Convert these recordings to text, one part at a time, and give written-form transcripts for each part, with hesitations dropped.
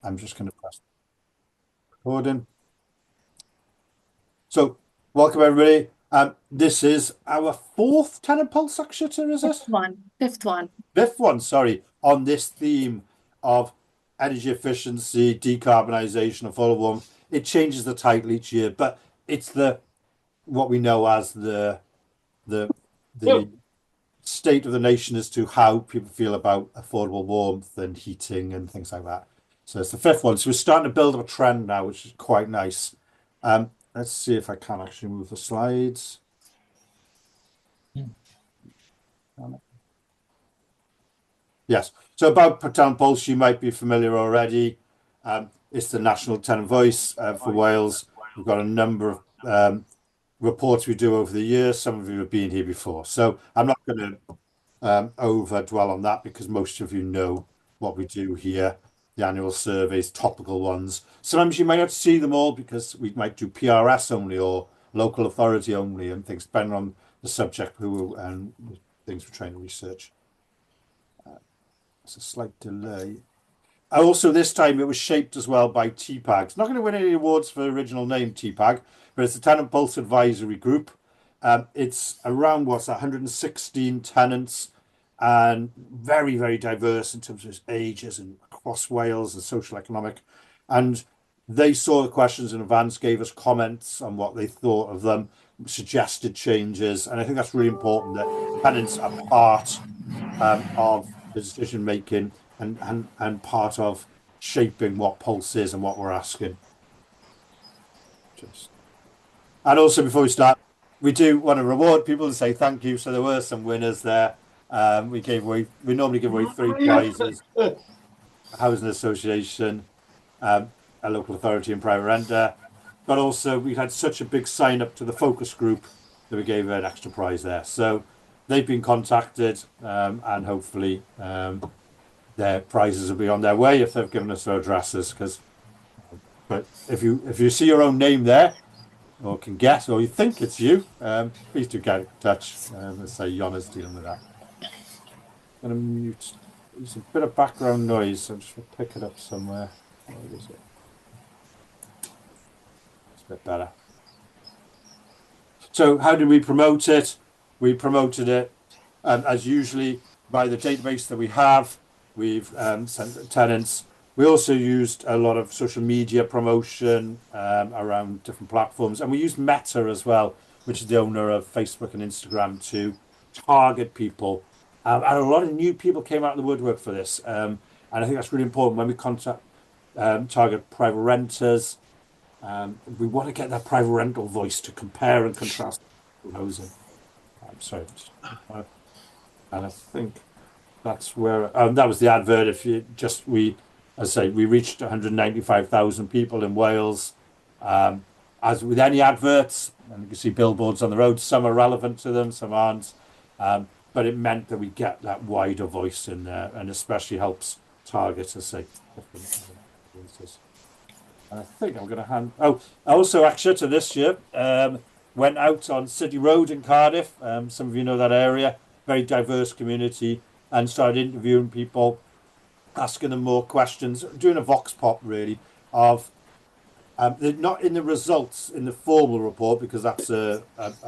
I'm just going to press recording. So, welcome everybody. This is our fourth Tenant Pulse Exeter, is it? Fifth one. Fifth one, sorry, on this theme of energy efficiency, decarbonisation, affordable warmth. It changes the title each year, but it's what we know as the state of the nation as to how people feel about affordable warmth and heating and things like that. So it's the fifth one. So we're starting to build up a trend now, which is quite nice. Let's see if I can actually move the slides. Yes. So about Tenant Pulse, you might be familiar already. It's the national tenant voice for Wales. We've got a number of reports we do over the years. Some of you have been here before. So I'm not going to over dwell on that because most of you know what we do here. The annual surveys, topical ones. Sometimes you might not see them all because we might do PRS only or local authority only and things, depending on the subject who and things we're trying to research. It's a slight delay. Also, this time it was shaped as well by TPAG. It's not going to win any awards for the original name, TPAG, but it's the Tenant Pulse Advisory Group. It's around, what's that, 116 tenants and very, very diverse in terms of ages and across Wales and social economic. And they saw the questions in advance, gave us comments on what they thought of them, suggested changes. And I think that's really important that tenants are part of the decision making and part of shaping what Pulse is and what we're asking. And also before we start, we do want to reward people and say thank you. So there were some winners there. We normally give away 3 prizes: Housing Association, a local authority and private renter. But also we had such a big sign up to the focus group that we gave an extra prize there. So they've been contacted and hopefully their prizes will be on their way if they've given us their addresses. But if you see your own name there, or can guess, or you think it's you, please do get in touch. Let's say Yona's dealing with that. I'm going to mute. There's a bit of background noise. I'm just going to pick it up somewhere. Where is it? It's a bit better. So how did we promote it? We promoted it as usually by the database that we have. We've sent tenants. We also used a lot of social media promotion around different platforms. And we used Meta as well, which is the owner of Facebook and Instagram, to target people. And a lot of new people came out of the woodwork for this. And I think that's really important when we target private renters. We want to get that private rental voice to compare and contrast housing. I'm sorry. And I think that's where that was the advert. If you just as I say, we reached 195,000 people in Wales. As with any adverts, and you can see billboards on the road, some are relevant to them, some aren't. But it meant that we get that wider voice in there, and especially helps target, as I say, different audiences. And I think I'm going to hand. Oh, also, Exeter this year went out on City Road in Cardiff. Some of you know that area, very diverse community, and started interviewing people, asking them more questions, doing a vox pop really of not in the results in the formal report because that's a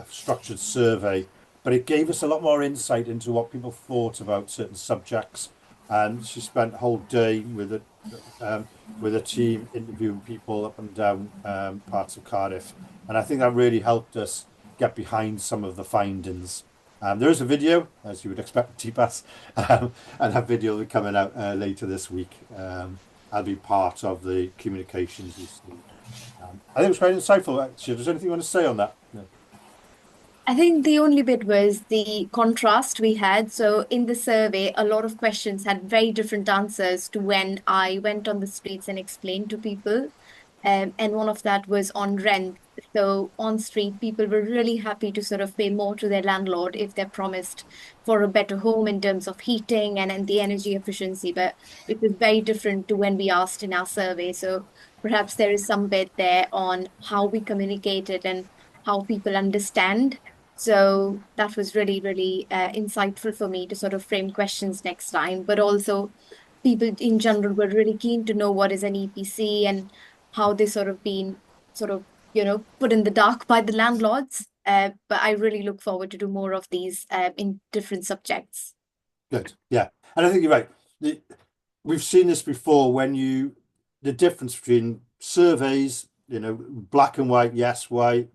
structured survey, but it gave us a lot more insight into what people thought about certain subjects. And she spent a whole day with a team interviewing people up and down parts of Cardiff, and I think that really helped us get behind some of the findings. There is a video, as you would expect, TPAS, and that video will be coming out later this week. I'll be part of the communications. I think it was quite insightful, actually. Is there anything you want to say on that? No. I think the only bit was the contrast we had. So in the survey, a lot of questions had very different answers to when I went on the streets and explained to people. And one of that was on rent. So on street, people were really happy to sort of pay more to their landlord if they're promised for a better home in terms of heating and the energy efficiency. But it was very different to when we asked in our survey. So perhaps there is some bit there on how we communicate it and how people understand. So that was really, really insightful for me to sort of frame questions next time, but also people in general were really keen to know what is an EPC and how they sort of been sort of, put in the dark by the landlords. But I really look forward to do more of these in different subjects. Good. Yeah. And I think you're right. The, we've seen this before when the difference between surveys, black and white, yes, white,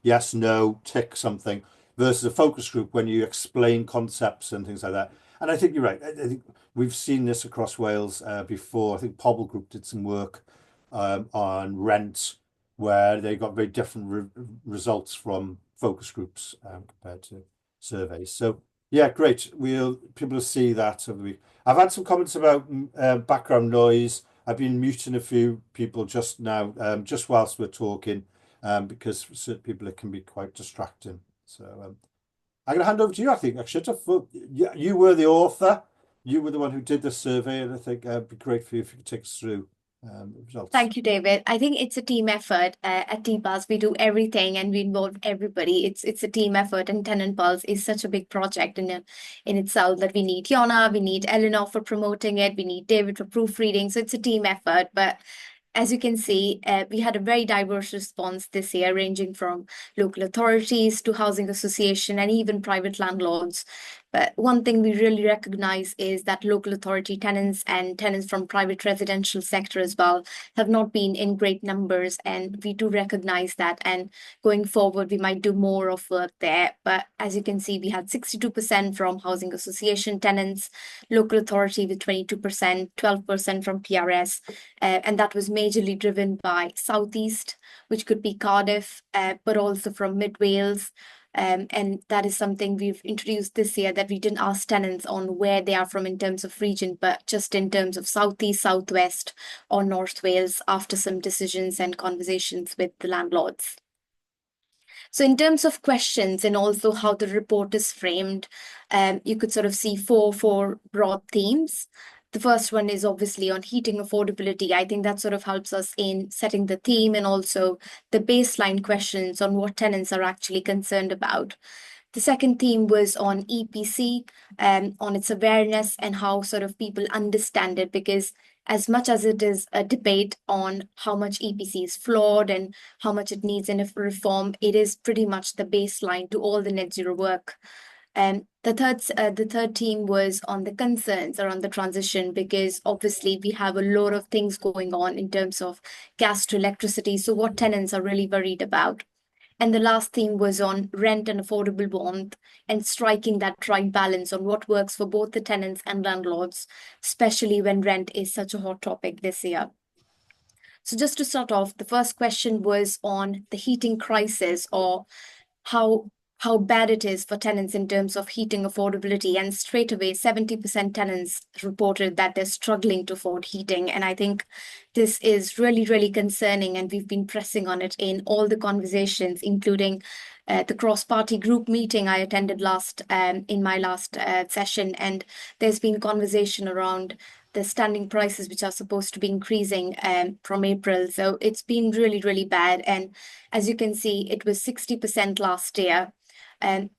yes, no, tick something, versus a focus group when you explain concepts and things like that. And I think you're right. I think we've seen this across Wales before. I think Pobble Group did some work on rent where they got very different results from focus groups compared to surveys. So yeah, great. People will see that over the week. I've had some comments about background noise. I've been muting a few people just now, just whilst we're talking, because for certain people it can be quite distracting. So I'm going to hand over to you. I think I should have. You were the author. You were the one who did the survey, and I think it'd be great for you if you could take us through the results. Thank you, David. I think it's a team effort. At TPAS, we do everything and we involve everybody. It's a team effort, and Tenant Pulse is such a big project in itself that we need Yona, we need Eleanor for promoting it, we need David for proofreading. So it's a team effort. But as you can see, we had a very diverse response this year, ranging from local authorities to housing association and even private landlords. But one thing we really recognize is that local authority tenants and tenants from private residential sector as well have not been in great numbers, and we do recognize that. And going forward, we might do more of work there. But as you can see, we had 62% from housing association tenants, local authority with 22%, 12% from PRS, and that was majorly driven by Southeast, which could be Cardiff, but also from Mid Wales. And that is something we've introduced this year, that we didn't ask tenants on where they are from in terms of region, but just in terms of Southeast, Southwest, or North Wales after some decisions and conversations with the landlords. So in terms of questions and also how the report is framed, you could sort of see four broad themes. The first one is obviously on heating affordability. I think that sort of helps us in setting the theme and also the baseline questions on what tenants are actually concerned about. The second theme was on EPC, on its awareness and how sort of people understand it, because as much as it is a debate on how much EPC is flawed and how much it needs in a reform, it is pretty much the baseline to all the net zero work. The third theme was on the concerns around the transition, because obviously we have a lot of things going on in terms of gas to electricity. So what tenants are really worried about. And the last theme was on rent and affordable warmth and striking that right balance on what works for both the tenants and landlords, especially when rent is such a hot topic this year. So just to start off, the first question was on the heating crisis, or how how bad it is for tenants in terms of heating affordability. And straight away, 70% tenants reported that they're struggling to afford heating. And I think this is really, really concerning. And we've been pressing on it in all the conversations, including the cross-party group meeting I attended in my last session. And there's been conversation around the standing prices, which are supposed to be increasing from April. So it's been really, really bad. And as you can see, it was 60% last year. And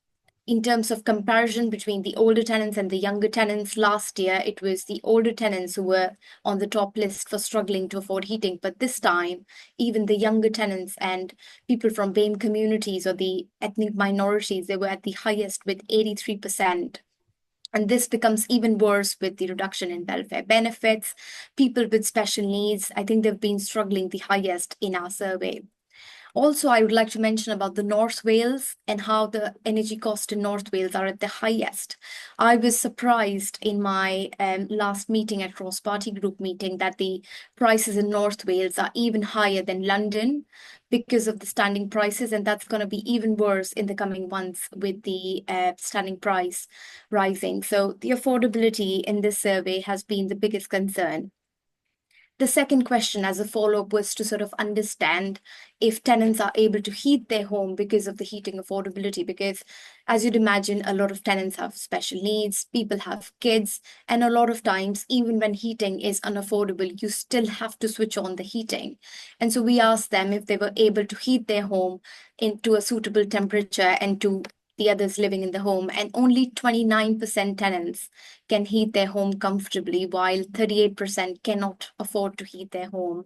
in terms of comparison between the older tenants and the younger tenants, last year it was the older tenants who were on the top list for struggling to afford heating. But this time, even the younger tenants and people from BAME communities or the ethnic minorities, they were at the highest with 83%. And this becomes even worse with the reduction in welfare benefits. People with special needs, I think they've been struggling the highest in our survey. Also, I would like to mention about the North Wales and how the energy costs in North Wales are at the highest. I was surprised in my last meeting at Cross Party Group meeting that the prices in North Wales are even higher than London because of the standing prices, and that's going to be even worse in the coming months with the standing price rising. So the affordability in this survey has been the biggest concern. The second question as a follow-up was to sort of understand if tenants are able to heat their home because of the heating affordability. Because as you'd imagine, a lot of tenants have special needs, people have kids, and a lot of times, even when heating is unaffordable, you still have to switch on the heating. And so we asked them if they were able to heat their home into a suitable temperature and to the others living in the home, and only 29% tenants can heat their home comfortably, while 38% cannot afford to heat their home.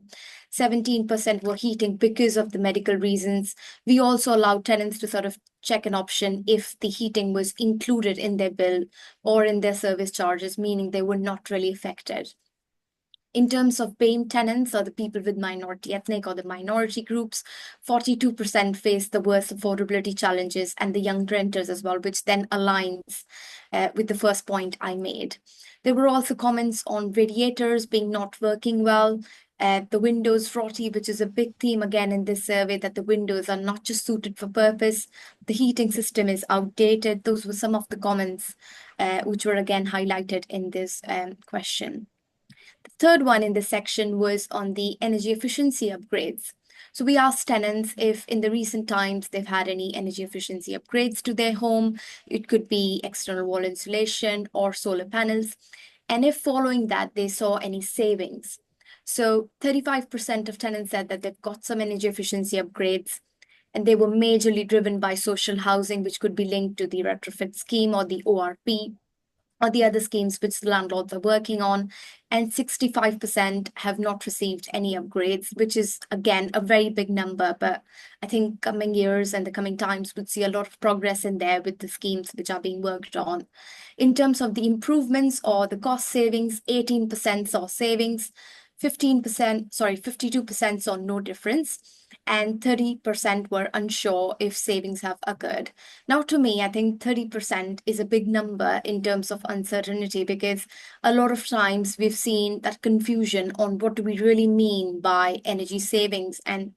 17% were heating because of the medical reasons. We also allowed tenants to sort of check an option if the heating was included in their bill or in their service charges, meaning they were not really affected. In terms of BAME tenants, or the people with minority ethnic or the minority groups, 42% face the worst affordability challenges, and the young renters as well, which then aligns with the first point I made. There were also comments on radiators being not working well, the windows frothy, which is a big theme again in this survey, that the windows are not just suited for purpose, the heating system is outdated. Those were some of the comments which were again highlighted in this question. The third one in this section was on the energy efficiency upgrades. So we asked tenants if in the recent times they've had any energy efficiency upgrades to their home. It could be external wall insulation or solar panels. And if following that, they saw any savings. So 35% of tenants said that they've got some energy efficiency upgrades, and they were majorly driven by social housing, which could be linked to the retrofit scheme or the ORP or the other schemes which the landlords are working on, and 65% have not received any upgrades, which is again a very big number. But I think coming years and the coming times would see a lot of progress in there with the schemes which are being worked on. In terms of the improvements or the cost savings, 18% saw savings, 52% saw no difference, and 30% were unsure if savings have occurred. Now, to me, I think 30% is a big number in terms of uncertainty, because a lot of times we've seen that confusion on what do we really mean by energy savings, and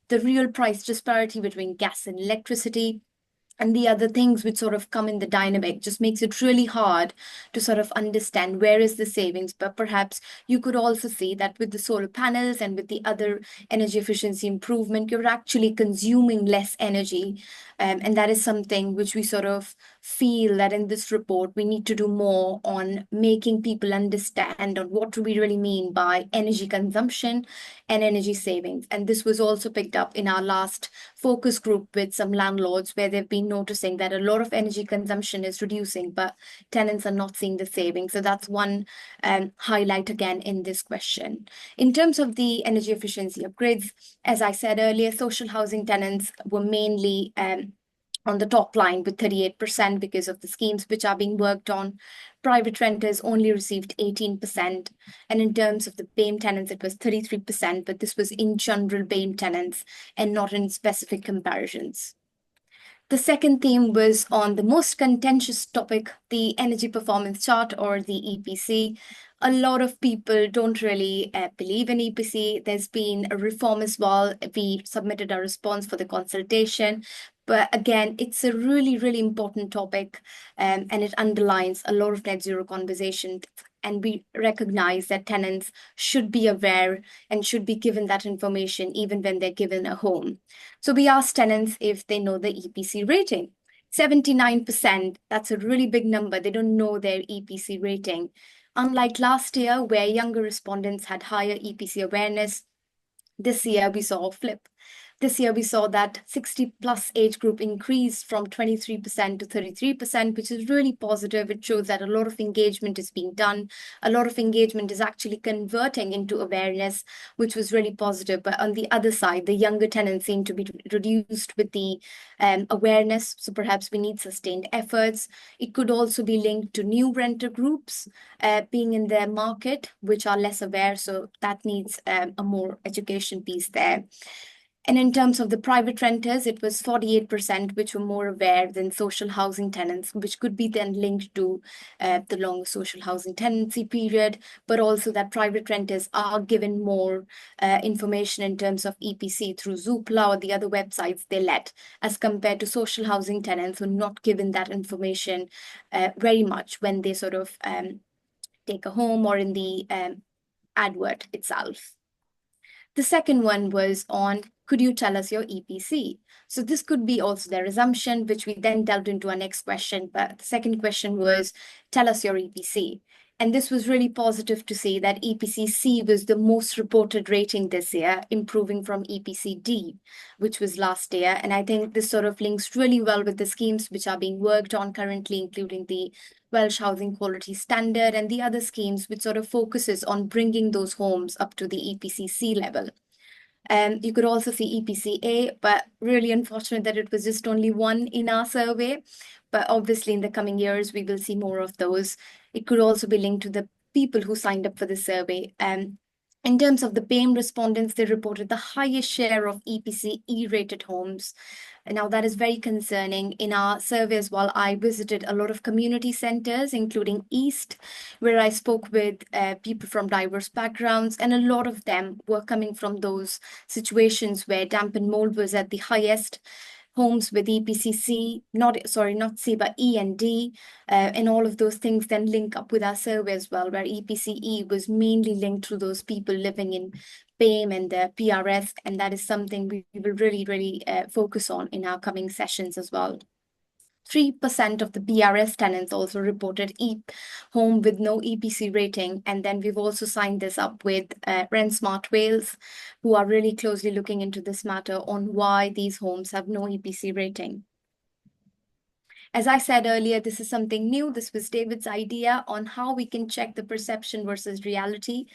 the real price disparity between gas and electricity and the other things which sort of come in the dynamic just makes it really hard to sort of understand where is the savings. But perhaps you could also see that with the solar panels and with the other energy efficiency improvement, you're actually consuming less energy. And that is something which we sort of feel that in this report, we need to do more on making people understand on what do we really mean by energy consumption and energy savings. And this was also picked up in our last focus group with some landlords, where they've been noticing that a lot of energy consumption is reducing, but tenants are not seeing the savings. So that's one highlight again in this question. In terms of the energy efficiency upgrades, as I said earlier, social housing tenants were mainly on the top line with 38% because of the schemes which are being worked on. Private renters only received 18%. And in terms of the BAME tenants, it was 33%, but this was in general BAME tenants and not in specific comparisons. The second theme was on the most contentious topic, the energy performance chart, or the EPC. A lot of people don't really believe in EPC. There's been a reform as well. We submitted a response for the consultation. But again, it's a really, really important topic, and it underlines a lot of net zero conversation. And we recognize that tenants should be aware and should be given that information even when they're given a home. So we asked tenants if they know the EPC rating. 79%, that's a really big number. They don't know their EPC rating. Unlike last year, where younger respondents had higher EPC awareness, this year we saw a flip. This year, we saw that 60 plus age group increased from 23% to 33%, which is really positive. It shows that a lot of engagement is being done. A lot of engagement is actually converting into awareness, which was really positive. But on the other side, the younger tenants seem to be reduced with the awareness. So perhaps we need sustained efforts. It could also be linked to new renter groups being in their market, which are less aware. So that needs a more education piece there. And in terms of the private renters, it was 48%, which were more aware than social housing tenants, which could be then linked to the longer social housing tenancy period, but also that private renters are given more information in terms of EPC through Zoopla or the other websites they let, as compared to social housing tenants who are not given that information very much when they sort of take a home or in the advert itself. The second one was on, could you tell us your EPC? So this could be also their assumption, which we then delved into our next question. But the second question was, tell us your EPC. And this was really positive to see that EPC-C was the most reported rating this year, improving from EPC-D, which was last year. And I think this sort of links really well with the schemes which are being worked on currently, including the Welsh Housing Quality Standard and the other schemes which sort of focuses on bringing those homes up to the EPC-C level. You could also see EPC-A, but really unfortunate that it was just only one in our survey. But obviously, in the coming years, we will see more of those. It could also be linked to the people who signed up for the survey. In terms of the BAME respondents, they reported the highest share of EPC-E rated homes. And now, that is very concerning. In our survey as well, I visited a lot of community centers, including East, where I spoke with people from diverse backgrounds, and a lot of them were coming from those situations where damp and mold was at the highest. Homes with EPCC, not C, but E and D, and all of those things then link up with our survey as well, where EPCE was mainly linked to those people living in BAME and the PRS, and that is something we will really focus on in our coming sessions as well. 3% of the PRS tenants also reported home with no EPC rating. And then we've also signed this up with Rent Smart Wales, who are really closely looking into this matter on why these homes have no EPC rating. As I said earlier, this is something new. This was David's idea on how we can check the perception versus reality.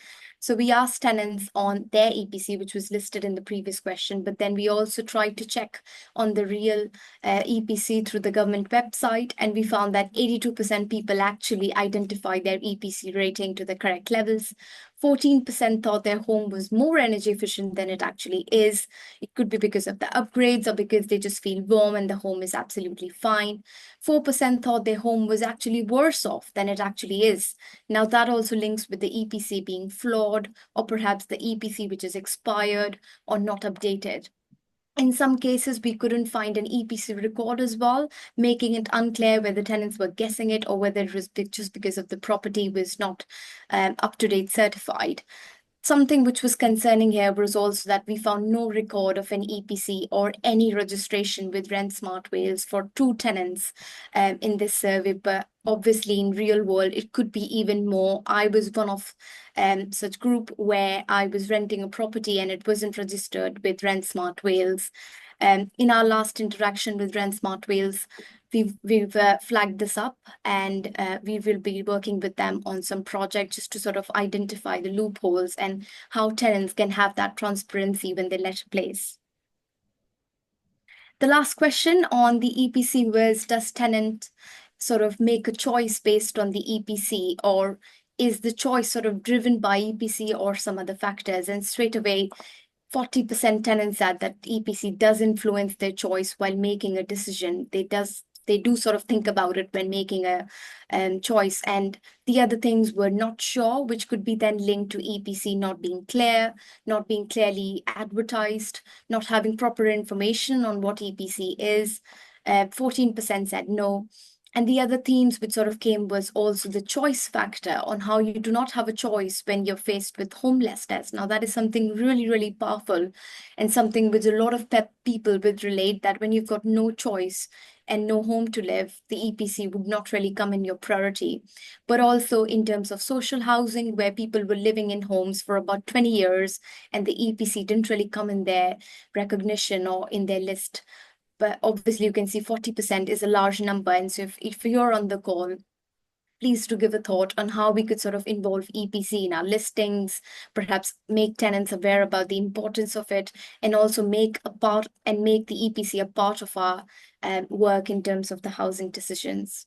So we asked tenants on their EPC, which was listed in the previous question, but then we also tried to check on the real EPC through the government website, and we found that 82% people actually identified their EPC rating to the correct levels. 14% thought their home was more energy efficient than it actually is. It could be because of the upgrades or because they just feel warm and the home is absolutely fine. 4% thought their home was actually worse off than it actually is. Now, that also links with the EPC being flawed, or perhaps the EPC which is expired or not updated. In some cases, we couldn't find an EPC record as well, making it unclear whether tenants were guessing it or whether it was just because of the property was not up-to-date certified. Something which was concerning here was also that we found no record of an EPC or any registration with Rent Smart Wales for 2 tenants in this survey, but obviously in real world, it could be even more. I was one of such group where I was renting a property and it wasn't registered with Rent Smart Wales. In our last interaction with Rent Smart Wales, we've flagged this up, and we will be working with them on some projects just to sort of identify the loopholes and how tenants can have that transparency when they let a place. The last question on the EPC was, does tenant sort of make a choice based on the EPC, or is the choice sort of driven by EPC or some other factors? And straight away, 40% tenants said that EPC does influence their choice while making a decision. They do sort of think about it when making a choice. And the other things were not sure, which could be then linked to EPC not being clear, not being clearly advertised, not having proper information on what EPC is. 14% said no. And the other themes which sort of came was also the choice factor on how you do not have a choice when you're faced with homelessness. Now, that is something really powerful, and something which a lot of people would relate, that when you've got no choice and no home to live, the EPC would not really come in your priority. But also in terms of social housing, where people were living in homes for about 20 years and the EPC didn't really come in their recognition or in their list. But obviously you can see 40% is a large number. And so if you're on the call, please do give a thought on how we could sort of involve EPC in our listings, perhaps make tenants aware about the importance of it, and also make the EPC a part of our work in terms of the housing decisions.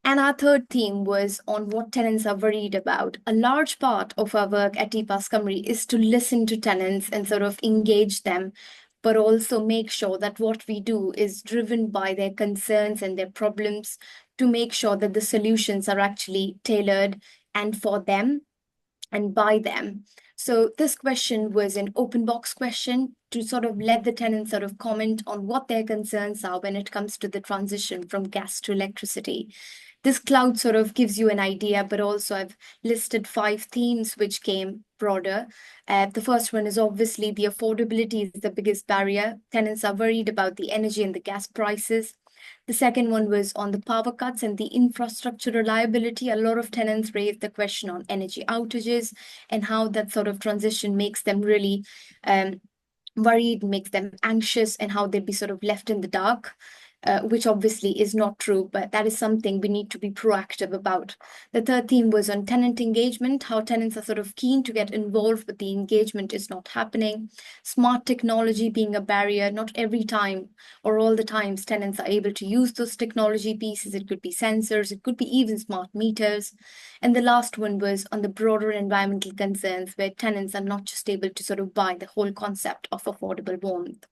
And our third theme was on what tenants are worried about. A large part of our work at TPAS Cymru is to listen to tenants and sort of engage them, but also make sure that what we do is driven by their concerns and their problems, to make sure that the solutions are actually tailored and for them and by them. So this question was an open box question to sort of let the tenants sort of comment on what their concerns are when it comes to the transition from gas to electricity. This cloud sort of gives you an idea, but also I've listed 5 themes which came broader. The first one is obviously the affordability is the biggest barrier. Tenants are worried about the energy and the gas prices. The second one was on the power cuts and the infrastructure reliability. A lot of tenants raised the question on energy outages and how that sort of transition makes them really worried, makes them anxious, and how they'd be sort of left in the dark. Which obviously is not true, but that is something we need to be proactive about. The third theme was on tenant engagement, how tenants are sort of keen to get involved, but the engagement is not happening. Smart technology being a barrier, not every time or all the times tenants are able to use those technology pieces. It could be sensors, it could be even smart meters. And the last one was on the broader environmental concerns, where tenants are not just able to sort of buy the whole concept of affordable warmth.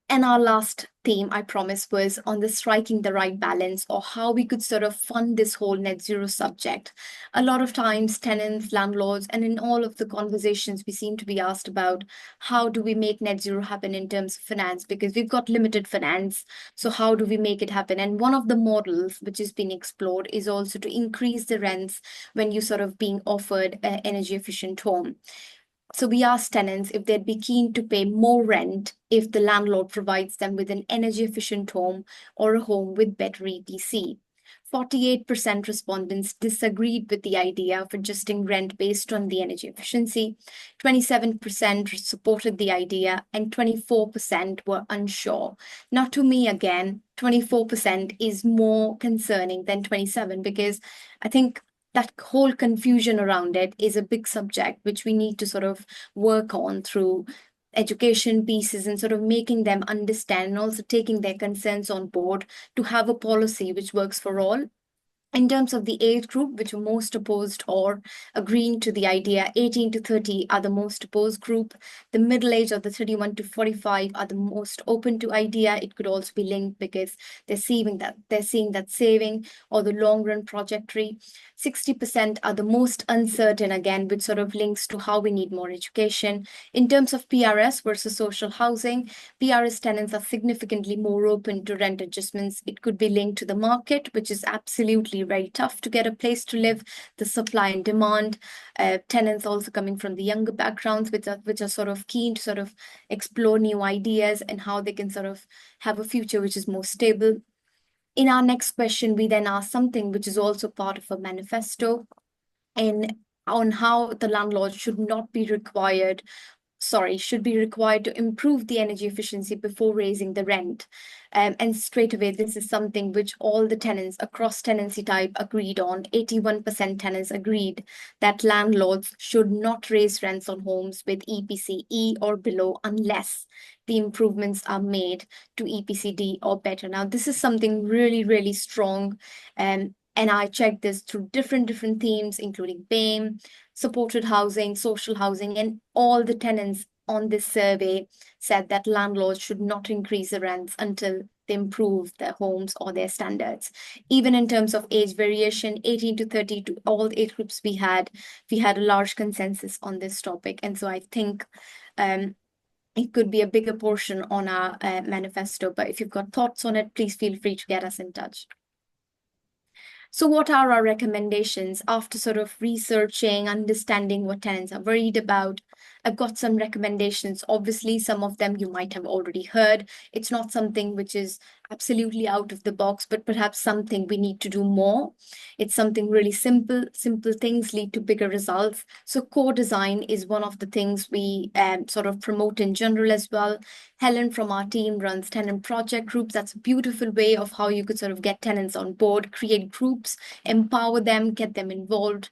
And our last theme, I promise, was on the striking the right balance, or how we could sort of fund this whole net zero subject. A lot of times, tenants, landlords, and in all of the conversations, we seem to be asked about how do we make net zero happen in terms of finance, because we've got limited finance. So how do we make it happen? And one of the models which is being explored is also to increase the rents when you sort of being offered an energy efficient home. So we asked tenants if they'd be keen to pay more rent if the landlord provides them with an energy efficient home or a home with better EPC. 48% respondents disagreed with the idea of adjusting rent based on the energy efficiency. 27% supported the idea, and 24% were unsure. Now, to me, again, 24% is more concerning than 27, because I think that whole confusion around it is a big subject which we need to sort of work on through education pieces and sort of making them understand, and also taking their concerns on board to have a policy which works for all. In terms of the age group, which were most opposed or agreeing to the idea, 18 to 30 are the most opposed group. The middle age of the 31 to 45 are the most open to idea. It could also be linked because they're seeing that saving or the long run trajectory. 60% are the most uncertain, again, which sort of links to how we need more education. In terms of PRS versus social housing, PRS tenants are significantly more open to rent adjustments. It could be linked to the market, which is absolutely very tough to get a place to live, the supply and demand. Tenants also coming from the younger backgrounds, which are sort of keen to sort of explore new ideas and how they can sort of have a future which is more stable. In our next question, we then ask something which is also part of a manifesto, and on how the landlord should be required to improve the energy efficiency before raising the rent. And straight away, this is something which all the tenants across tenancy type agreed on. 81% tenants agreed that landlords should not raise rents on homes with EPC E or below unless the improvements are made to EPC D or better. Now, this is something really, really strong. And I checked this through different themes, including BAME, supported housing, social housing, and all the tenants on this survey said that landlords should not increase the rents until they improve their homes or their standards. Even in terms of age variation, 18 to 30, to all the age groups we had a large consensus on this topic. And so I think it could be a bigger portion on our manifesto. But if you've got thoughts on it, please feel free to get us in touch. So what are our recommendations after sort of researching, understanding what tenants are worried about? I've got some recommendations. Obviously, some of them you might have already heard. It's not something which is absolutely out of the box, but perhaps something we need to do more. It's something really simple. Simple things lead to bigger results. So co-design is one of the things we sort of promote in general as well. Helen from our team runs tenant project groups. That's a beautiful way of how you could sort of get tenants on board, create groups, empower them, get them involved.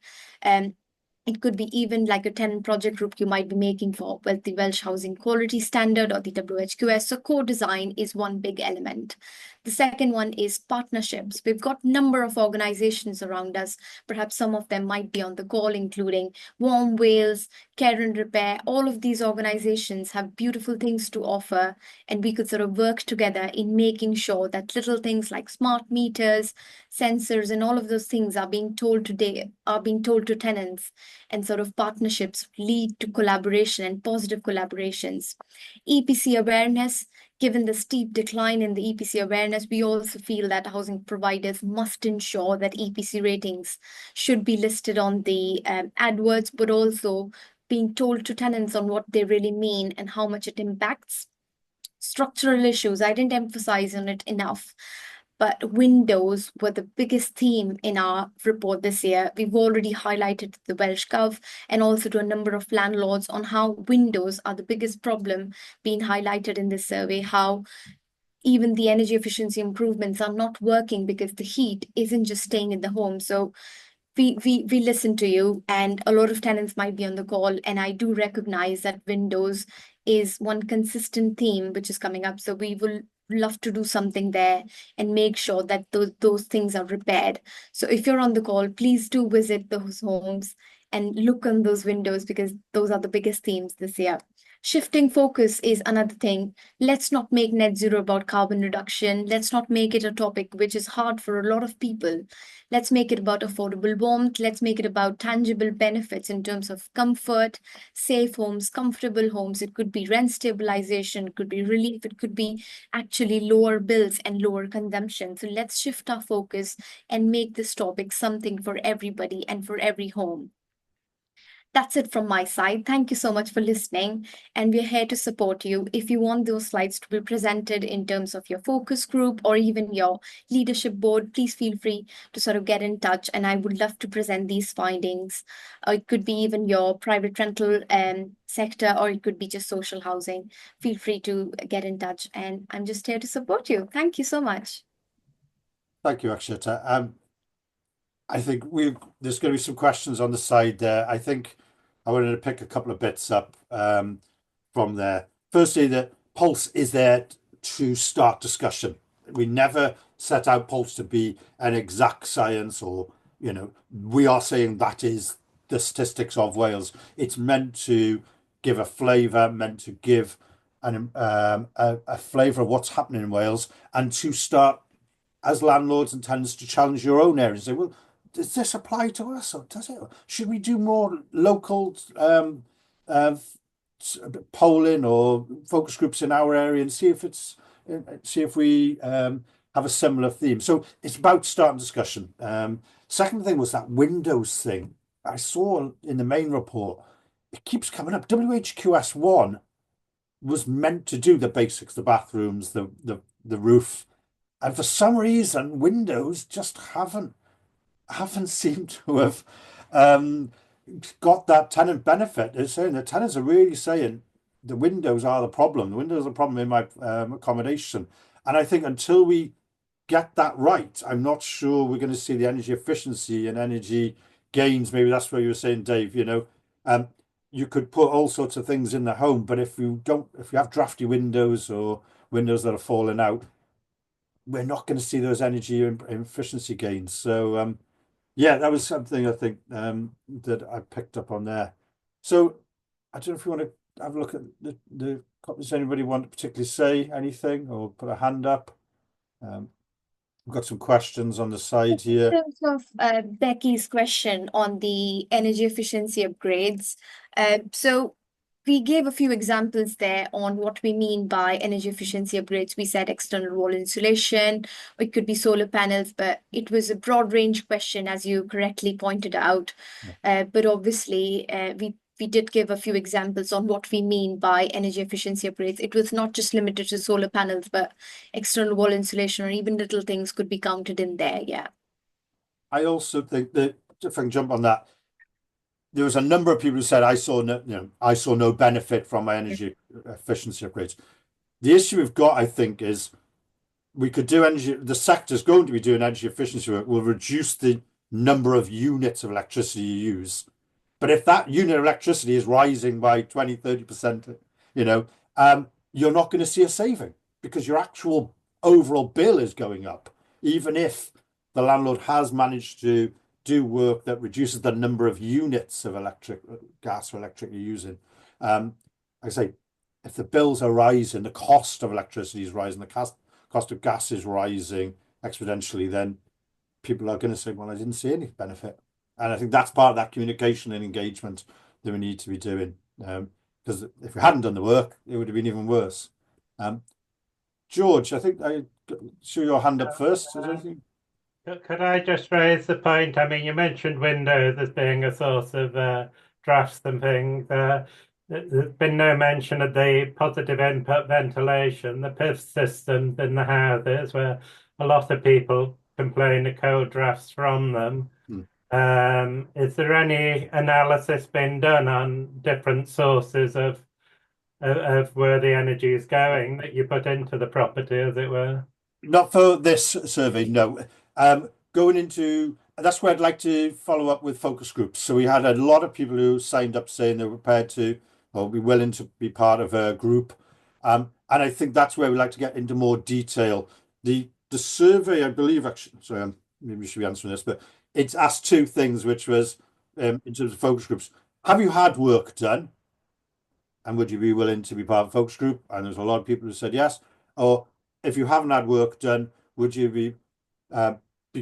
It could be even like a tenant project group you might be making for the Welsh Housing Quality Standard or the WHQS. So co-design is one big element. The second one is partnerships. We've got a number of organizations around us. Perhaps some of them might be on the call, including Warm Wales, Care and Repair. All of these organizations have beautiful things to offer, and we could sort of work together in making sure that little things like smart meters, sensors, and all of those things are being told to tenants, and sort of partnerships lead to collaboration and positive collaborations. EPC awareness. Given the steep decline in the EPC awareness, we also feel that housing providers must ensure that EPC ratings should be listed on the AdWords, but also being told to tenants on what they really mean and how much it impacts. structural issues. I didn't emphasize on it enough. But windows were the biggest theme in our report this year. We've already highlighted the Welsh Gov and also to a number of landlords on how windows are the biggest problem being highlighted in this survey, how even the energy efficiency improvements are not working because the heat isn't just staying in the home. So we listen to you, and a lot of tenants might be on the call, and I do recognize that windows is one consistent theme which is coming up. So we will love to do something there and make sure that those things are repaired. So if you're on the call, please do visit those homes and look on those windows because those are the biggest themes this year. Shifting focus is another thing. Let's not make net zero about carbon reduction. Let's not make it a topic which is hard for a lot of people. Let's make it about affordable warmth. Let's make it about tangible benefits in terms of comfort, safe homes, comfortable homes. It could be rent stabilization, it could be relief, it could be actually lower bills and lower consumption. So let's shift our focus and make this topic something for everybody and for every home. That's it from my side. Thank you so much for listening. And we're here to support you. If you want those slides to be presented in terms of your focus group or even your leadership board, please feel free to sort of get in touch. And I would love to present these findings. It could be even your private rental sector, or it could be just social housing. Feel free to get in touch. And I'm just here to support you. Thank you so much. Thank you, Akshita. I think there's going to be some questions on the side there. I think I wanted to pick a couple of bits up from there. Firstly, the Pulse is there to start discussion. We never set out Pulse to be an exact science or, we are saying that is the statistics of Wales. It's meant to give a flavour, meant to give a flavour of what's happening in Wales and to start as landlords and tenants to challenge your own areas. Say, well, does this apply to us or does it? Should we do more local uh, polling or focus groups in our area and see if we have a similar theme? So it's about starting discussion. Second thing was that Windows thing. I saw in the main report, it keeps coming up. WHQS1 was meant to do the basics, the bathrooms, the roof. And for some reason, Windows just haven't seemed to have um, got that tenant benefit. They're saying the tenants are really saying the windows are the problem. The windows are the problem in my accommodation. And I think until we get that right, I'm not sure we're going to see the energy efficiency and energy gains. Maybe that's what you were saying, Dave. You could put all sorts of things in the home, but if you have drafty windows or windows that are falling out, we're not going to see those energy efficiency gains. So yeah, that was something I think that I picked up on there. So I don't know if you want to have a look at the does anybody want to particularly say anything or put a hand up? We've got some questions on the side In here. terms of Becky's question on the energy efficiency upgrades, so we gave a few examples there on what we mean by energy efficiency upgrades. We said external wall insulation, or it could be solar panels, but it was a broad range question, as you correctly pointed out. But obviously, we did give a few examples on what we mean by energy efficiency upgrades. It was not just limited to solar panels, but external wall insulation or even little things could be counted in there. Yeah. I also think that if I can jump on that, there was a number of people who said I saw no benefit from my energy efficiency upgrades. The issue we've got, I think, is we could do energy, the sector's going to be doing energy efficiency work, will reduce the number of units of electricity you use. But if that unit of electricity is rising by 20, 30%, you're not going to see a saving because your actual overall bill is going up, even if the landlord has managed to do work that reduces the number of units of gas or electric you're using. Like I say, if the bills are rising, the cost of electricity is rising, the cost of gas is rising exponentially, then people are going to say, well, I didn't see any benefit. And I think that's part of that communication and engagement that we need to be doing. Because if we hadn't done the work, it would have been even worse. George, I think I saw your hand up first. Is there anything? Could I just raise the point? I mean, you mentioned Windows as being a source of drafts and things. there's been no mention of the positive input ventilation, the PIV systems in the houses, where a lot of people complain of cold drafts from them. Hmm. Is there any analysis been done on different sources of where the energy is going that you put into the property, as it were? Not for this survey, no. Going into that's where I'd like to follow up with focus groups. So we had a lot of people who signed up saying they were prepared to or be willing to be part of a group. And I think that's where we like to get into more detail. The survey, I believe, actually, sorry, maybe we should be answering this, but it's asked two things, which was in terms of focus groups. Have you had work done? And would you be willing to be part of a focus group? And there's a lot of people who said yes. Or if you haven't had work done, would you be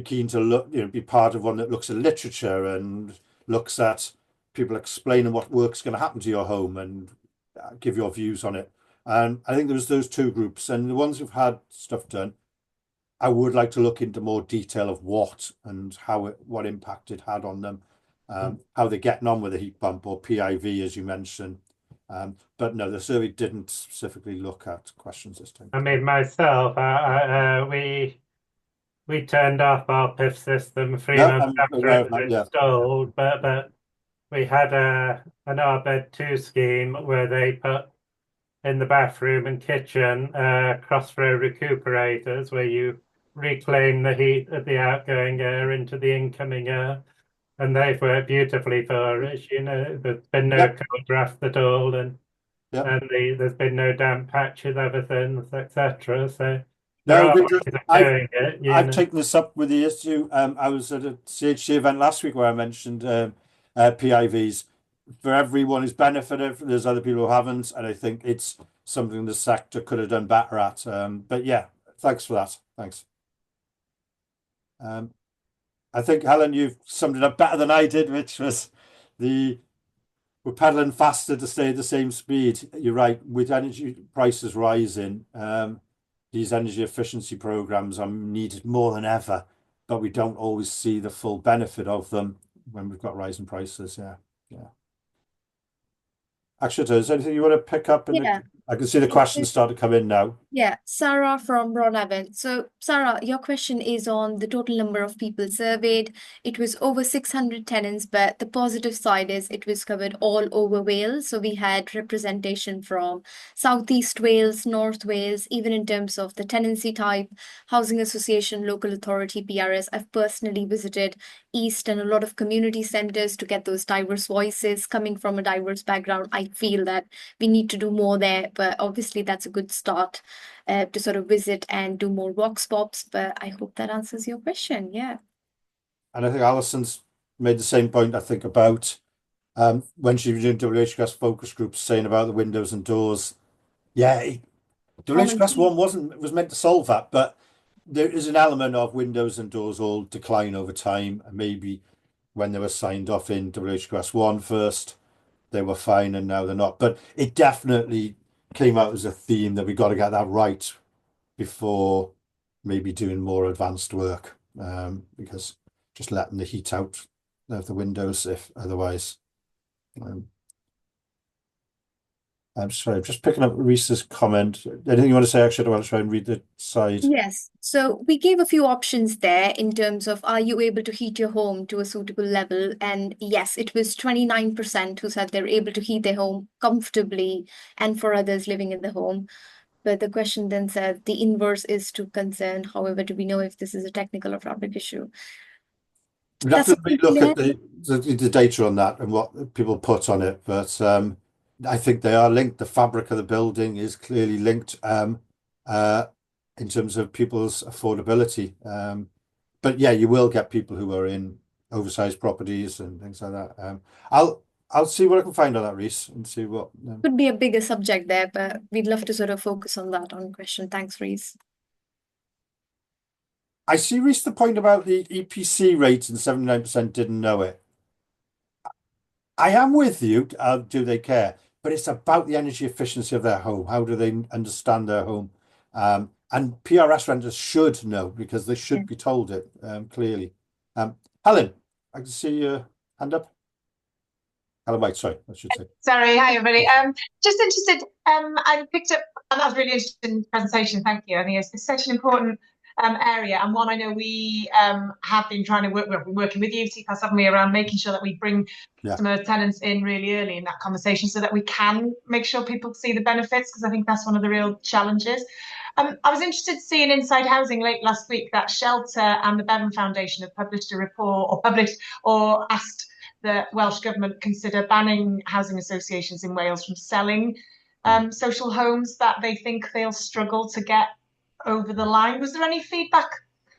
keen to look, be part of one that looks at literature and looks at people explaining what work's going to happen to your home and give your views on it? And I think there was those two groups, and the ones who've had stuff done, I would like to look into more detail of what and what impact it had on them, how they're getting on with the heat pump or PIV, as you mentioned. But no, the survey didn't specifically look at questions this time. I mean, myself, we turned off our PIF system three No, months I'm after aware it of was that. Yeah, installed, but we had an Our Bed 2 scheme where they put in the bathroom and kitchen cross-flow recuperators where you reclaim the heat of the outgoing air into the incoming air. And they've worked beautifully for us. There's been no yep, cold draft at all, and yep. there's been no damp patches ever since, etc. So there No, are we just ways of I've doing it. I've taken this up with the issue. I was at a CHC event last week where I mentioned PIVs. For everyone who's benefited, there's other people who haven't, and I think it's something the sector could have done better at. But yeah, thanks for that. Thanks. Um, I think Helen, you've summed it up better than I did, which was the we're pedaling faster to stay at the same speed. You're right. With energy prices rising, these energy efficiency programs are needed more than ever, but we don't always see the full benefit of them when we've got rising prices. Yeah, yeah. Actually, is there anything you want to pick up? Yeah. I can see the questions start to come in now. Yeah, Sarah from Ron Evans. So, Sarah, your question is on the total number of people surveyed. It was over 600 tenants, but the positive side is it was covered all over Wales. So, we had representation from Southeast Wales, North Wales, even in terms of the tenancy type, housing association, local authority, PRS. I've personally visited East and a lot of community centers to get those diverse voices coming from a diverse background. I feel that we need to do more there, but obviously, that's a good start to sort of visit and do more vox pops. But I hope that answers your question. Yeah. And I think Alison's made the same point, I think, about when she was doing WHS focus groups saying about the windows and doors. Yeah, WH Common Class theme. 1 was meant to solve that, but there is an element of windows and doors all decline over time. And maybe when they were signed off in WH Class 1 first, they were fine and now they're not. But it definitely came out as a theme that we got to get that right before maybe doing more advanced work. Because just letting the heat out of the windows if otherwise. Um, I'm sorry, I'm just picking up Reese's comment. Anything you want to say? Actually, I want to try and read the side. Yes. So we gave a few options there in terms of are you able to heat your home to a suitable level? And yes, it was 29% who said they're able to heat their home comfortably and for others living in the home. But the question then said the inverse is to concern. However, do we know if this is a technical or fabric issue? We'd have That's to something look at clear. the data on that and what people put on it. But I think they are linked. The fabric of the building is clearly linked uh, in terms of people's affordability. But yeah, you will get people who are in oversized properties and things like that. I'll see what I can find on that, Reese, and see what. Could be a bigger subject there, but we'd love to sort of focus on that on question. Thanks, Reese. I see, Reese, the point about the EPC rate and 79% didn't know it. I am with you. Do they care? But it's about the energy efficiency of their home. How do they understand their home? And PRS renters should know because they Yeah. should be told it clearly. Helen, I can see your hand up. Helen White, sorry, I should say. Sorry, hi everybody. Just interested. I picked up, and that was really interesting in the presentation. Thank you. I think it's such an important area, and one I know we have been trying to we're working with you, TPAS, haven't we, around making sure that we bring customer tenants in really early in that conversation, so that we can make sure people see the benefits, because I think that's one of the real challenges. I was interested to see in Inside Housing late last week that Shelter and the Bevan Foundation have published a report, or asked the Welsh Government consider banning housing associations in Wales from selling social homes that they think they'll struggle to get over the line. Was there any feedback?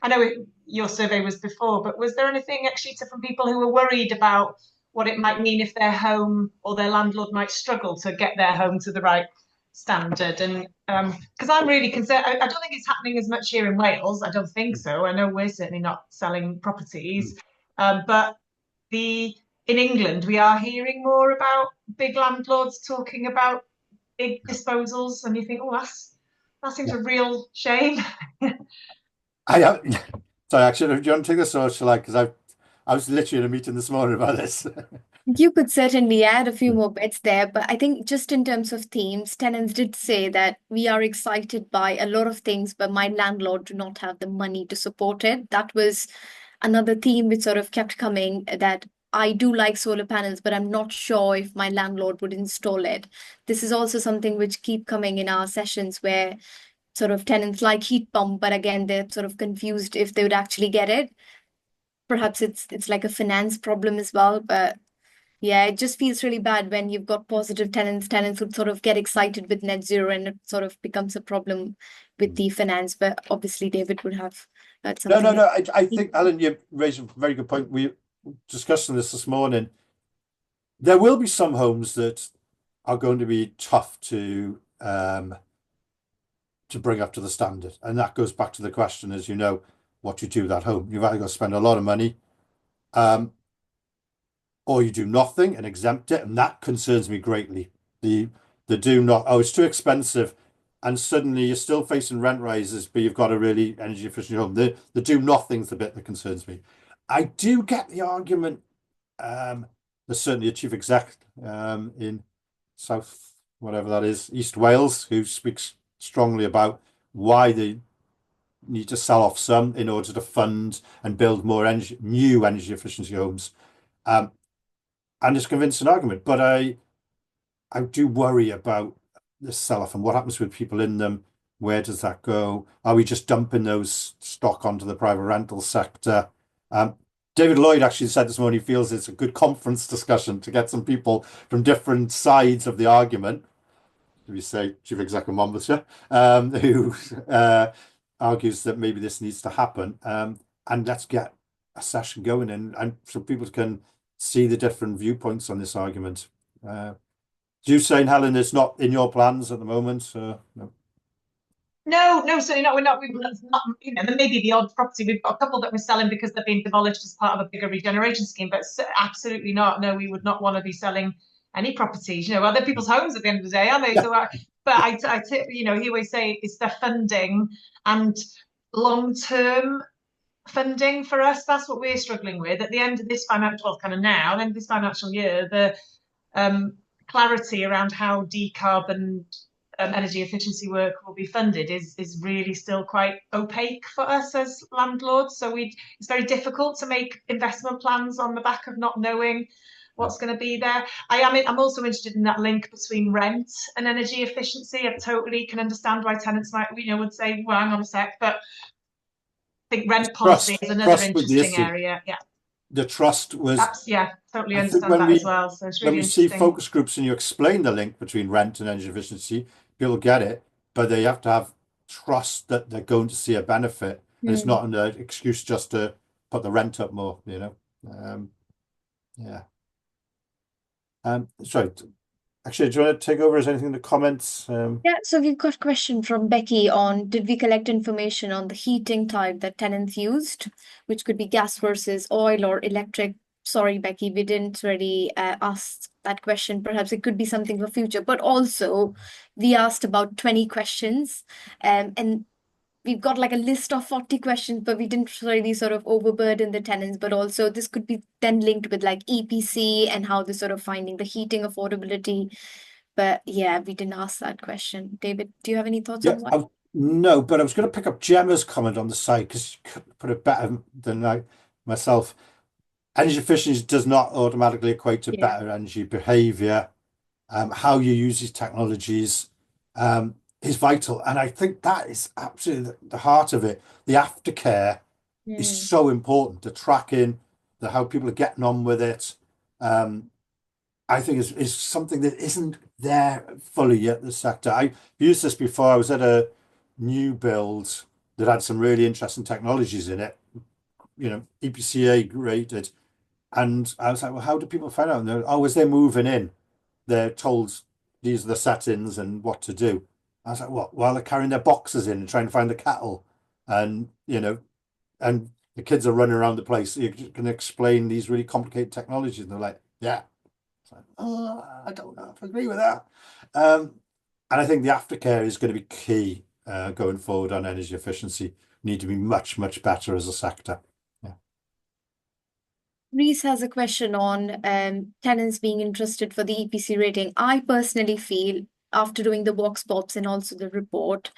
I know your survey was before, but was there anything actually from people who were worried about what it might mean if their home or their landlord might struggle to get their home to the right standard? And because I'm really concerned, I don't think it's happening as much here in Wales. I don't think so. I know we're certainly not selling properties, but in England, we are hearing more about big landlords talking about big disposals, and you think, oh, that seems a real shame. Sorry, actually, do you want to take this, or shall I? Because I was literally in a meeting this morning about this. You could certainly add a few more bits there, but I think just in terms of themes, tenants did say that we are excited by a lot of things, but my landlord do not have the money to support it. That was another theme which sort of kept coming, that I do like solar panels, but I'm not sure if my landlord would install it. This is also something which keep coming in our sessions, where sort of tenants like heat pump, but again, they're sort of confused if they would actually get it. Perhaps it's like a finance problem as well, but yeah, it just feels really bad when you've got positive tenants. Tenants would sort of get excited with net zero, and it sort of becomes a problem with the finance. But obviously, David would have something. No. I think, Alan, you raised a very good point. We were discussing this morning. There will be some homes that are going to be tough to bring up to the standard, and that goes back to the question, as you know, what you do with that home. You've either got to spend a lot of money, or you do nothing and exempt it, and that concerns me greatly. The do not, oh, it's too expensive, and suddenly you're still facing rent rises, but you've got a really energy efficient home. The do nothing's the bit that concerns me. I do get the argument. There's certainly a chief exec in South, whatever that is, East Wales, who speaks strongly about why they need to sell off some in order to fund and build more new energy efficiency homes. And it's a convincing argument, but I do worry about the sell-off and what happens with people in them. Where does that go? Are we just dumping those stock onto the private rental sector? David Lloyd actually said this morning he feels it's a good conference discussion to get some people from different sides of the argument. We say Chief Executive Monmouthshire, who argues that maybe this needs to happen, and let's get a session going, and so people can see the different viewpoints on this argument. You saying, Helen, it's not in your plans at the moment? No. No, certainly not. We're not, there may be the odd property. We've got a couple that we're selling because they're being demolished as part of a bigger regeneration scheme, but absolutely not. No, we would not want to be selling any properties. Other people's homes at the end of the day, aren't they? So, but he always say it's the funding and long-term funding for us. That's what we're struggling with at the end of this financial, kind of now, end of this financial year. The clarity around how decarbon energy efficiency work will be funded is really still quite opaque for us as landlords. So it's very difficult to make investment plans on the back of not knowing what's going to be there. I'm also interested in that link between rent and energy efficiency. I totally can understand why tenants would say, well, hang on a sec, but I think rent policy is another interesting area. Yeah. The trust was, totally understand that as well. So it's really when we see focus groups and you explain the link between rent and energy efficiency, people get it, but they have to have trust that they're going to see a benefit. And it's not an excuse just to put the rent up more, sorry, actually, do you want to take over? Is anything in the comments? Yeah, so we've got a question from Becky on, did we collect information on the heating type that tenants used, which could be gas versus oil or electric? Sorry, Becky, we didn't really ask that question. Perhaps it could be something for future, but also we asked about 20 questions, and we've got like a list of 40 questions, but we didn't really sort of overburden the tenants. But also this could be then linked with like EPC and how they're sort of finding the heating affordability. But yeah, we didn't ask that question. David, do you have any thoughts Yeah, on what? no, but I was going to pick up Gemma's comment on the side because she could put it better than I myself. Energy efficiency does not automatically equate to Yeah. better energy behavior. How you use these technologies is vital. And I think that is absolutely the heart of it. The aftercare is Mm. so important, the tracking, the how people are getting on with it. I think is something that isn't there fully yet, the sector. I used this before. I was at a new build that had some really interesting technologies in it, EPCA rated. And I was like, well, how do people find out? And as they're moving in, they're told these are the settings and what to do. I was like, what? While they're carrying their boxes in and trying to find the kettle, and and the kids are running around the place. You can explain these really complicated technologies, and they're like, yeah. It's like, oh, I don't know if I agree with that. And I think the aftercare is going to be key going forward on energy efficiency. We need to be much, much better as a sector. Yeah. Reese has a question on tenants being interested for the EPC rating. I personally feel, after doing the box pops and also the report,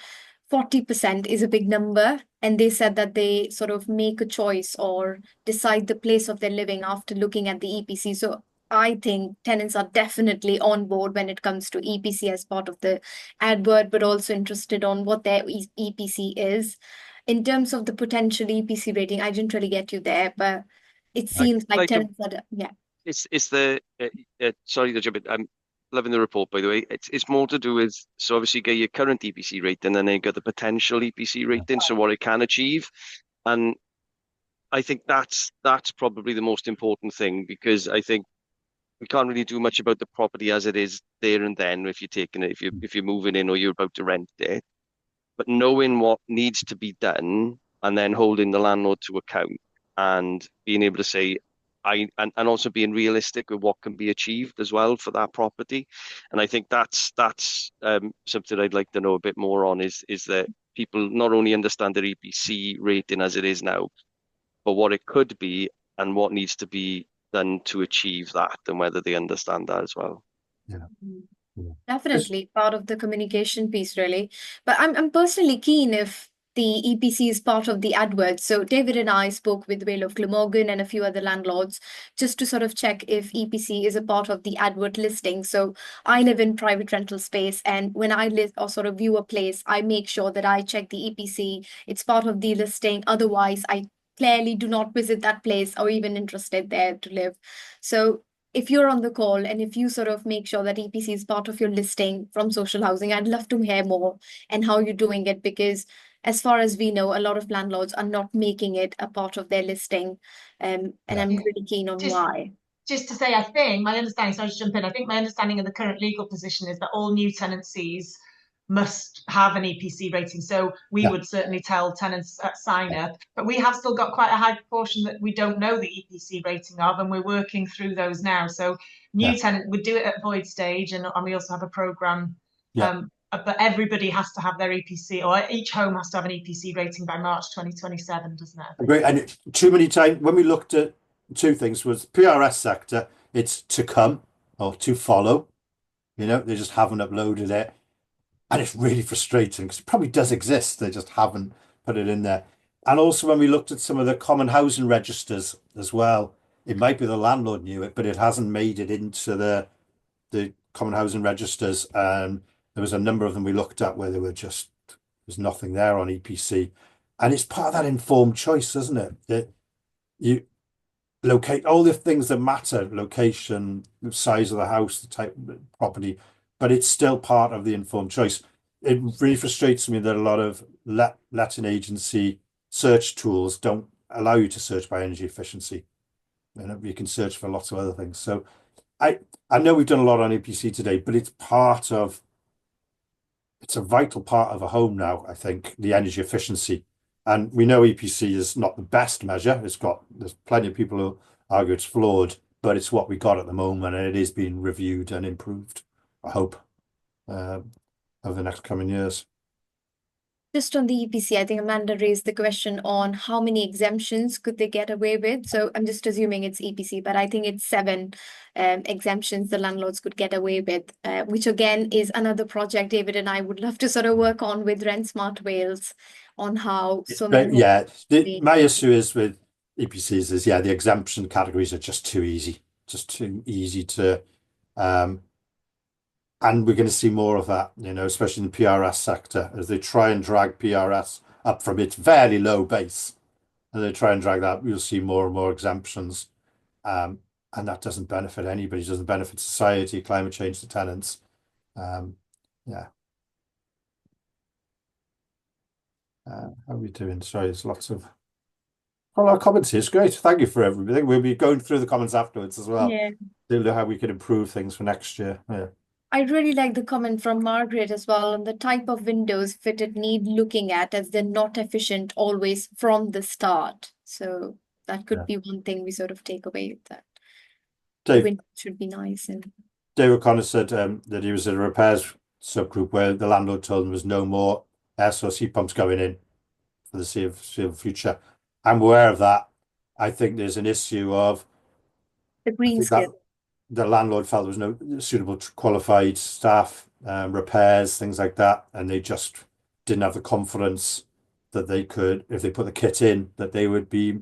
40% is a big number. And they said that they sort of make a choice or decide the place of their living after looking at the EPC. So I think tenants are definitely on board when it comes to EPC as part of the advert, but also interested on what their EPC is. In terms of the potential EPC rating, I didn't really get you there, but it seems like Like tenants are, yeah. it's the sorry to jump in. I'm loving the report, by the way. It's more to do with, so obviously you get your current EPC rating, and then you got the potential EPC rating, so what it can achieve. And I think that's probably the most important thing, because I think we can't really do much about the property as it is there and then if you're taking it, if you're moving in or you're about to rent it. But knowing what needs to be done and then holding the landlord to account and being able to say, and also being realistic with what can be achieved as well for that property. And I think that's something I'd like to know a bit more on, is that people not only understand their EPC rating as it is now, but what it could be and what needs to be done to achieve that, and whether they understand that as well. Yeah. Yeah. Definitely part of the communication piece, really. But I'm personally keen if the EPC is part of the advert. So David and I spoke with Vale of Glamorgan and a few other landlords just to sort of check if EPC is a part of the advert listing. So I live in private rental space, and when I live or sort of view a place, I make sure that I check the EPC. It's part of the listing. Otherwise, I clearly do not visit that place or even interested there to live. So if you're on the call and if you sort of make sure that EPC is part of your listing from social housing, I'd love to hear more and how you're doing it, because as far as we know, a lot of landlords are not making it a part of their listing. And I'm really keen on why. Just to say, I think my understanding, sorry to jump in, I think my understanding of the current legal position is that all new tenancies must have an EPC rating. So we would certainly tell tenants at sign up, but we have still got quite a high proportion that we don't know the EPC rating of, and we're working through those now. So new tenant would do it at void stage, and we also have a program. But everybody has to have their EPC, or each home has to have an EPC rating by March 2027, doesn't it? Great. And too many times when we looked at two things, was PRS sector, it's to come or to follow. They just haven't uploaded it. And it's really frustrating because it probably does exist. They just haven't put it in there. And also when we looked at some of the common housing registers as well, it might be the landlord knew it, but it hasn't made it into the common housing registers. And there was a number of them we looked at where there's nothing there on EPC. And it's part of that informed choice, isn't it? That you locate all the things that matter, location, the size of the house, the type of property, but it's still part of the informed choice. It really frustrates me that a lot of letting agency search tools don't allow you to search by energy efficiency. You can search for lots of other things. So I know we've done a lot on EPC today, but it's a vital part of a home now, I think, the energy efficiency. And we know EPC is not the best measure. There's plenty of people who argue it's flawed, but it's what we got at the moment, and it is being reviewed and improved, I hope, over the next coming years. Just on the EPC, I think Amanda raised the question on how many exemptions could they get away with. So I'm just assuming it's EPC, but I think it's 7 exemptions the landlords could get away with, which again is another project David and I would love to sort of work on with Rent Smart Wales on how so But many. yeah, my issue is with EPCs is, yeah, the exemption categories are just too easy to, and we're going to see more of that, especially in the PRS sector, as they try and drag PRS up from its very low base, and they try and drag that, you'll see more and more exemptions, and that doesn't benefit anybody, doesn't benefit society, climate change, the tenants. Yeah. How are we doing? Sorry, there's lots of comments here. It's great. Thank you for everything. We'll be going through the comments afterwards as well. Yeah. To know how we can improve things for next year. Yeah. I really like the comment from Margaret as well on the type of windows fitted need looking at, as they're not efficient always from the start. So that could be one thing we sort of take away, that the Dave, windows should be nice. And Dave O'Connor said that he was in a repairs subgroup where the landlord told him there was no more air source heat pumps going in for the foreseeable future. I'm aware of that. I think there's an issue of the green skill. the landlord felt there was no suitable qualified staff, repairs, things like that, and they just didn't have the confidence that they could, if they put the kit in, that they would be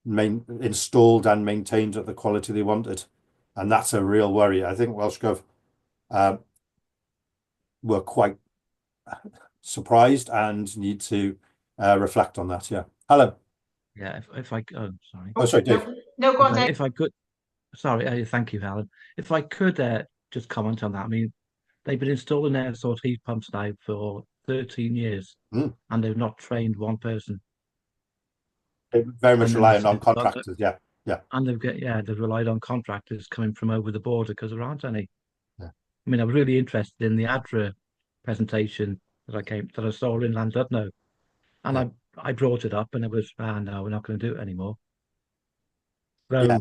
installed and maintained at the quality they wanted. And that's a real worry. I think Welsh Gov were quite surprised and need to reflect on that. Yeah. Helen. Yeah, if I sorry. Oh, sorry, Dave. No, go on, Dave. If I could, sorry, thank you, Helen. If I could just comment on that, I mean, they've been installing air source heat pumps now for 13 years, and they've not trained one person. They very much relying on contractors, yeah. And they've relied on contractors coming from over the border because there aren't any. Yeah. I mean, I was really interested in the ADRA presentation that I saw in Llandudno, and I brought it up, and it was, no, we're not going to do it anymore. So, yeah,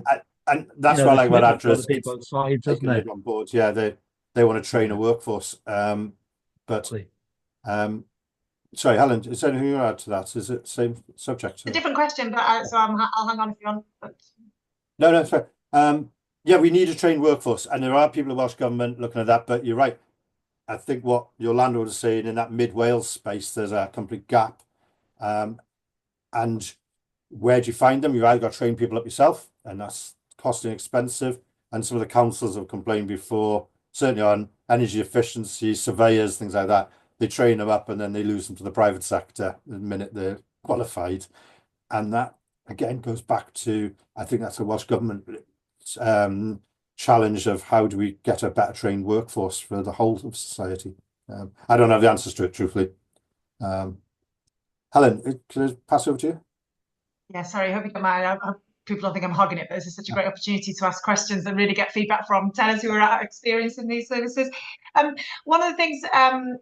and that's what I like about ADRA. People sides, isn't it? On board, yeah, they want to train a workforce. But sorry, Helen, is there anything you want to add to that? Is it the same subject? It's a different question, but so I'll hang on if you want. But... No, it's fair. Yeah, we need a trained workforce, and there are people in Welsh Government looking at that, but you're right. I think what your landlord is saying, in that mid Wales space, there's a complete gap. And where do you find them? You've either got to train people up yourself, and that's costly and expensive. And some of the councils have complained before, certainly on energy efficiency, surveyors, things like that. They train them up and then they lose them to the private sector the minute they're qualified. And that, again, goes back to, I think that's a Welsh Government challenge of how do we get a better trained workforce for the whole of society. I don't have the answers to it, truthfully. Helen, can I pass over to you? Yeah, sorry, I hope you don't mind. People don't think I'm hogging it, but this is such a great opportunity to ask questions and really get feedback from tenants who are experiencing these services. One of the things I'm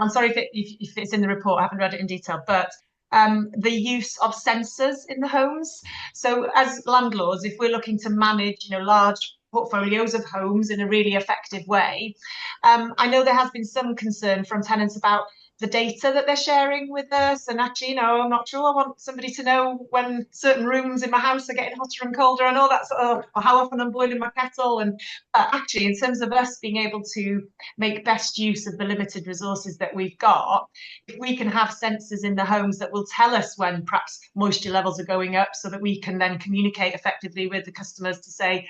sorry if it's in the report, I haven't read it in detail, but the use of sensors in the homes. So as landlords, if we're looking to manage, large portfolios of homes in a really effective way, I know there has been some concern from tenants about the data that they're sharing with us, and actually, I'm not sure I want somebody to know when certain rooms in my house are getting hotter and colder and all that sort of, or how often I'm boiling my kettle. And actually, in terms of us being able to make best use of the limited resources that we've got, if we can have sensors in the homes that will tell us when perhaps moisture levels are going up, so that we can then communicate effectively with the customers to say,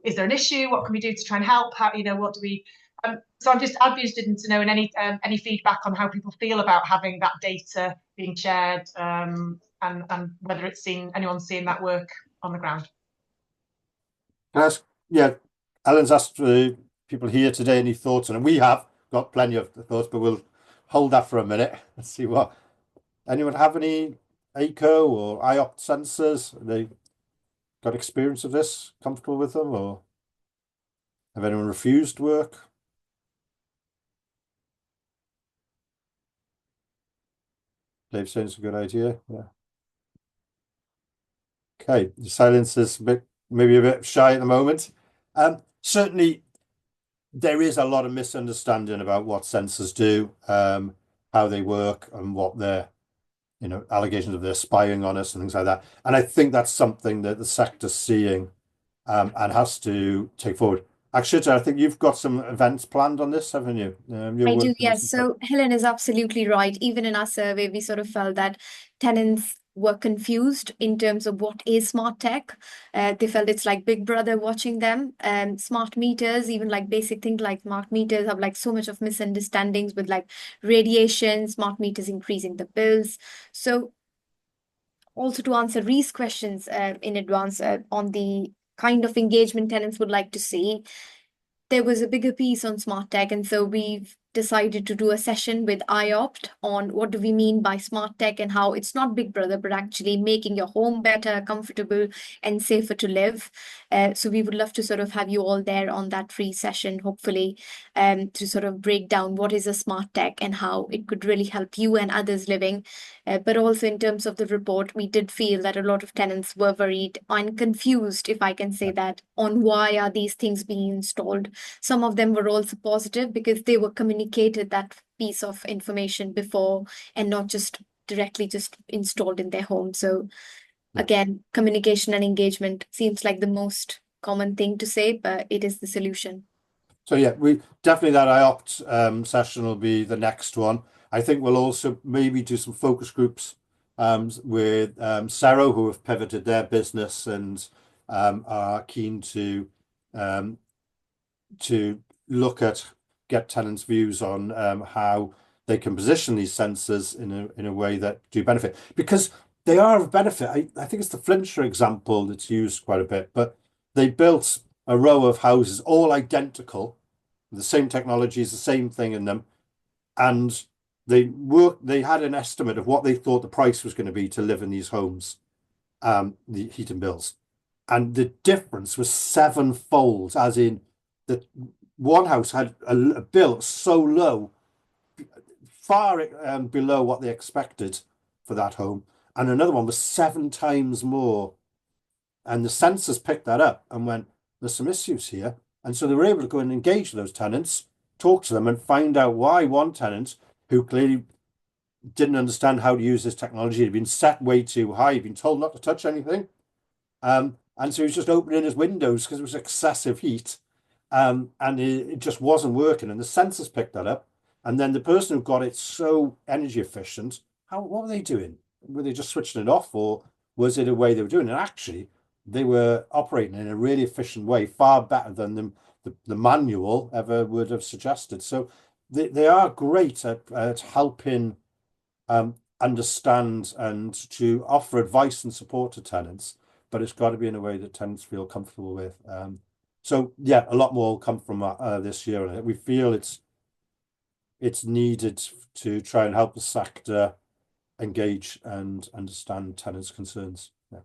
is there an issue? What can we do to try and help? How, what do we? So I'd be interested to know in any feedback on how people feel about having that data being shared, and whether anyone's seeing that work on the ground. Can I ask, Alan's asked people here today any thoughts, and we have got plenty of thoughts, but we'll hold that for a minute and see what anyone have any ACO or IOP sensors. Have they got experience of this, comfortable with them, or have anyone refused work? Dave saying it's a good idea. Yeah. Okay, the silence is maybe a bit shy at the moment. Certainly, there is a lot of misunderstanding about what sensors do. how they work and what their, allegations of their spying on us and things like that. And I think that's something that the sector's seeing and has to take forward. Actually, I think you've got some events planned on this, haven't you? You're I do, working on yes. some. So Helen is absolutely right. Even in our survey, we sort of felt that tenants were confused in terms of what is smart tech. They felt it's like Big Brother watching them. Smart meters, even like basic things like smart meters, have like so much of misunderstandings with like radiation, smart meters increasing the bills. So also to answer Ree's questions in advance on the kind of engagement tenants would like to see, there was a bigger piece on smart tech, and so we've decided to do a session with IOPT on what do we mean by smart tech and how it's not Big Brother, but actually making your home better, comfortable, and safer to live. So we would love to sort of have you all there on that free session, hopefully, to sort of break down what is a smart tech and how it could really help you and others living. But also in terms of the report, we did feel that a lot of tenants were worried and confused, if I can say that, on why are these things being installed. Some of them were also positive because they were communicated that piece of information before and not just directly just installed in their home. So again, communication and engagement seems like the most common thing to say, but it is the solution. So yeah, we definitely that IOPT session will be the next one. I think we'll also maybe do some focus groups with Cero, who have pivoted their business and are keen to look at get tenants' views on how they can position these sensors in a way that do benefit, because they are of benefit. I think it's the Flintshire example that's used quite a bit, but they built a row of houses all identical, the same technologies, the same thing in them, and they had an estimate of what they thought the price was going to be to live in these homes, the heating bills, and the difference was sevenfold, as in that one house had a bill so low, far below what they expected for that home, and another one was 7 times more. And the sensors picked that up and went, there's some issues here. And so they were able to go and engage those tenants, talk to them, and find out why one tenant who clearly didn't understand how to use this technology had been set way too high, he'd been told not to touch anything. And so he was just opening his windows because it was excessive heat. And it just wasn't working. And the sensors picked that up. And then the person who got it so energy efficient, what were they doing? Were they just switching it off, or was it a way they were doing it? And actually, they were operating in a really efficient way, far better than the manual ever would have suggested. So they are great at helping understand and to offer advice and support to tenants, but it's got to be in a way that tenants feel comfortable with. So yeah, a lot more will come from this year, and we feel it's needed to try and help the sector engage and understand tenants' concerns. Yeah.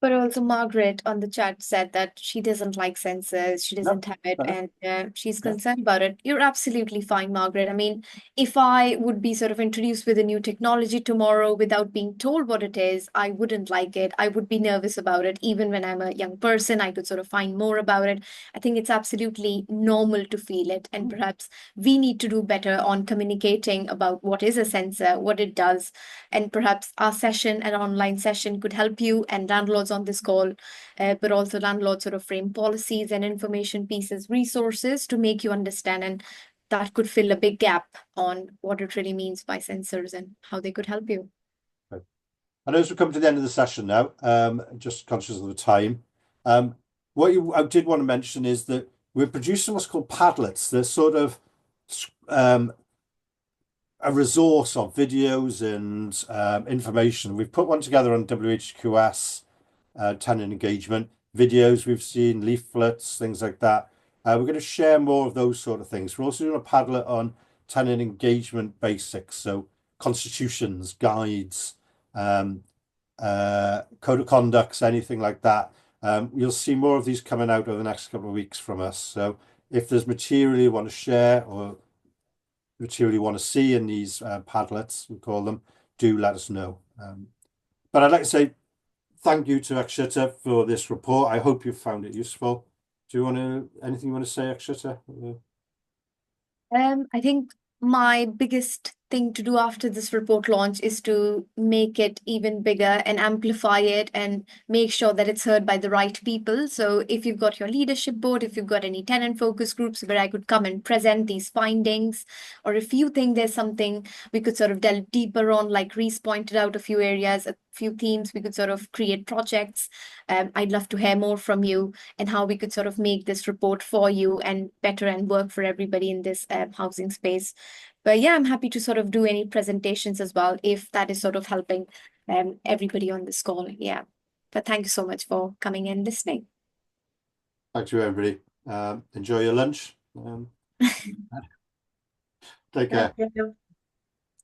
But also Margaret on the chat said that she doesn't like sensors, she doesn't have it, and she's concerned about it. You're absolutely fine, Margaret. I mean, if I would be sort of introduced with a new technology tomorrow without being told what it is, I wouldn't like it. I would be nervous about it. Even when I'm a young person, I could sort of find more about it. I think it's absolutely normal to feel it, and perhaps we need to do better on communicating about what is a sensor, what it does, and perhaps our session, an online session, could help you and landlords on this call, but also landlords sort of frame policies and information pieces, resources to make you understand, and that could fill a big gap on what it really means by sensors and how they could help you. Okay. I know as we come to the end of the session now, just conscious of the time. What I did want to mention is that we're producing what's called Padlets. They're sort of a resource of videos and information. We've put one together on WHQS, tenant engagement, videos we've seen, leaflets, things like that. We're going to share more of those sort of things. We're also doing a Padlet on tenant engagement basics, so constitutions, guides, code of conducts, anything like that. You'll see more of these coming out over the next couple of weeks from us. So if there's material you want to share or material you want to see in these Padlets, we call them, do let us know. But I'd like to say thank you to Akshita for this report. I hope you found it useful. Do you want to anything you want to say, Akshita? I think my biggest thing to do after this report launch is to make it even bigger and amplify it and make sure that it's heard by the right people. So if you've got your leadership board, if you've got any tenant focus groups where I could come and present these findings, or if you think there's something we could sort of delve deeper on, like Reese pointed out a few areas, a few themes, we could sort of create projects. I'd love to hear more from you and how we could sort of make this report for you and better and work for everybody in this housing space. But yeah, I'm happy to sort of do any presentations as well if that is sort of helping everybody on this call. Yeah. But thank you so much for coming and listening. Thank you, everybody. Enjoy your lunch. Take care. Thank you.